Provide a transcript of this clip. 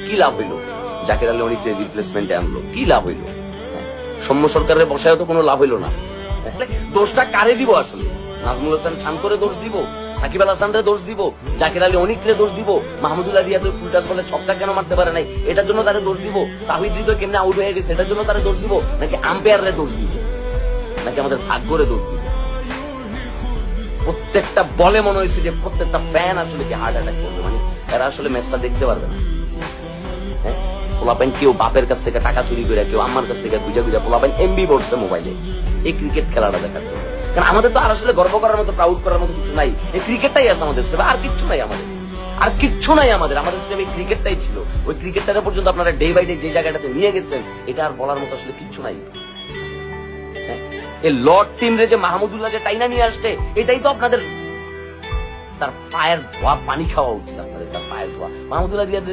কি লাভ হইলো? জাকির আলী অনেক রিপ্লেসমেন্টে আনলো, কি লাভ হইলো? সৌম্য সরকারের বসায় তো কোনো লাভ হইলো না। দোষটা কারে দিব আসলে? নাজমুল হাসান শান্তরে দোষ দিব, সাকিব আল হাসানরে দোষ দিব, জাকির আলী অনিকরে দোষ দিব, মাহমুদুল্লাহ রিয়াদ ফুলটাস বলে ছক্কা কেন মারতে পারে নাই এটার জন্য তারে দোষ দিব, তাহিদ হৃদয় কেমনে আউট হয়ে গেছে এটার জন্য তারে দোষ দিব, নাকি আম্পায়ারে দোষ দিব, নাকি আমাদের ভাগ্যরে দোষ দিব? প্রত্যেকটা বলে মনে হয়েছে যে প্রত্যেকটা ফ্যান আসলে কি হার্ট অ্যাটাক করবে, মানে এরা আসলে ম্যাচটা দেখতে পারবে না। পোলাপাইন কেউ বাপের কাছ থেকে টাকা চুরি করে, কেউ আমার কাছ থেকে বুঝা বুঝা পোলাপাইন এমবি বলছে মোবাইলে এই ক্রিকেট খেলাটা দেখার জন্য। কারণ আমাদের তো আর আসলে গর্ব করার মতো, প্রাউড করার মতো কিছু নাই, এই ক্রিকেটটাই আছে আমাদের সেবা, আর কিচ্ছু নাই আমাদের, আর কিচ্ছু নাই আমাদের। আমাদের সেবা এই ক্রিকেটটাই ছিল। ওই ক্রিকেটটাকে পর্যন্ত আপনারা ডে বাই ডে যে জায়গাটাতে নিয়ে গেছেন এটা আর বলার মতো আসলে কিচ্ছু নাই। এই লর্ড টিম রে যে মাহমুদুল্লাহ যে টাইনা নিয়ে আসছে এটাই তো আপনাদের, তার পায়ের ধোয়া পানি খাওয়া উচিত আপনাদের, তার পায়ের ধোয়া। মাহমুদুল্লাহ রিয়াদ